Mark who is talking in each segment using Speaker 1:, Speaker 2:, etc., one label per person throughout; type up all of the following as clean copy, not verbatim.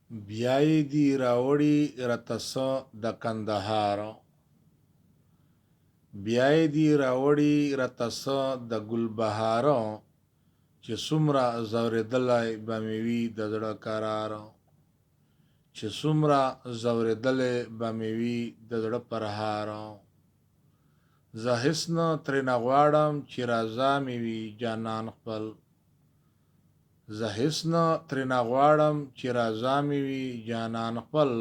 Speaker 1: بیا یې دي راوړي راته څه د کندهار بیا یې دي راوړي راته څه د ګلبهار چې څومره ځورېدلی به مې وي د زړه قرار چې څومره ځورېدلی به مې وي د زړه پرهار زه هېڅ نه ترېنه غواړم چې رضا مې وي جانان خپل زه هېڅ نه ترېنه غواړم چې رضا مې وي جانان خپل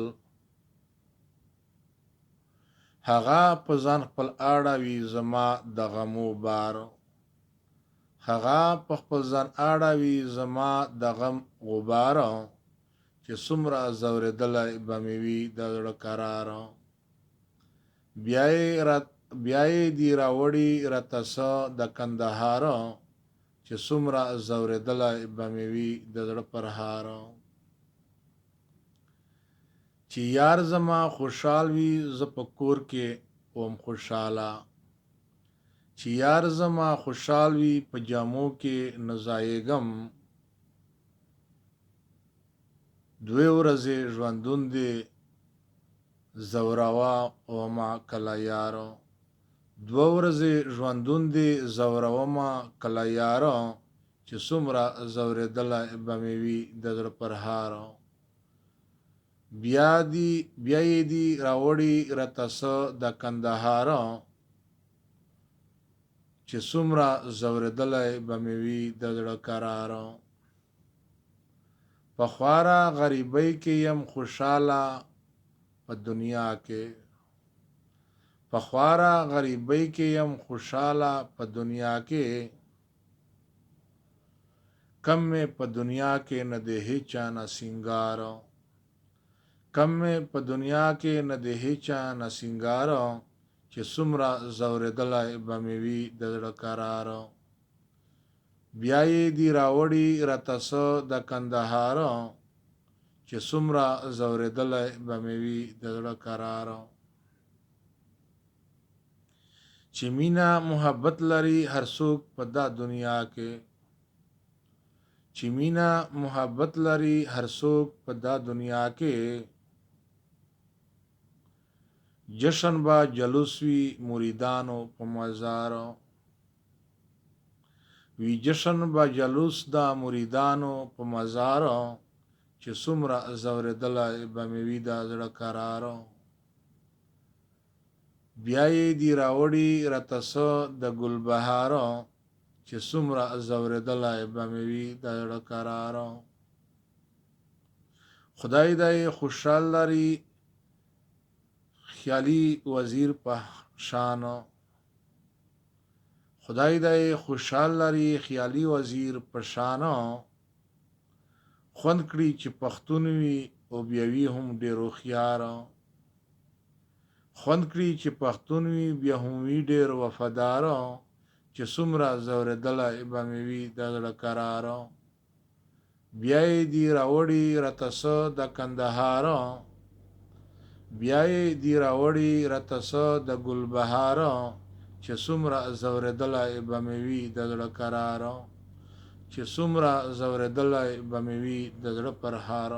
Speaker 1: هغه په ځان خپل اړوي زما د غمو بار هغه په خپل ځان اړوي زما د غم غبار چې څومره ځورېدلی به مې وي د زړه قرار بیا یې دي راوړي راته څه د کندهار چې څومره ځورېدلی به مې وي د زړه پرهار چې یار زما خوشحال وي زه په کور کې وم خوشحاله چې یار زما خوشحال وي په جامو کې نه ځایېږم دوې ورځې ژوندون دی زوروا ومه کله یاره دوه ورځې ژوندون دی زورومه کله یاره چې څومره ځورېدلی به مې وي د زړه پرهار بیا یې دي راوړي راته څه د کندهار چې څومره ځورېدلی به مې وي د زړه قرار په خواره غریبۍ کې یم خوشحاله په دنیا کې په خواره غریبۍ کې یم خوشحاله په دنیا کې کم مې په دنیا کې نه دی هیچا نه سینګار کم مې په دنیا کې نه دی هیچا نه سینګار چې څومره ځورېدلی به مې وي د زړه قرار بیا یې دي راوړي راته څه د کندهار چې څومره ځورېدلی به مې وي د زړه قرار چې مینه محبت لري هر څوک په دا دنیا کې چې مینه محبت لري هر څوک په دا دنیا کې جشن با جلوس وي مریدانو په مزار وی جشن با جلوس دا مریدانو په مزار چې څومره ځورېدلی به مې وي د زړه قرار بیا یې دي راوړي راته څه د ګلبهار چې څومره ځورېدلی به مې وي د زړه قرار خدای دی خوشحال لري خیالي وزیر په شان خدای دی خوشحال لري خیالي وزیر په شان خوند کړي چې پښتون وي او بیا وي هم ډېر هوښیار خوند کړي چې پښتون وي بیا هم وي ډېر وفادار چې څومره ځورېدلی به مې وي د زړه قرار بیا یې دي راوړي راته څه د کندهار بیا یې دي راوړي راته څه د ګلبهار چې څومره ځورېدلی به مې وي د زړه قرار چې څومره ځورېدلی به مې وي د زړه پرهار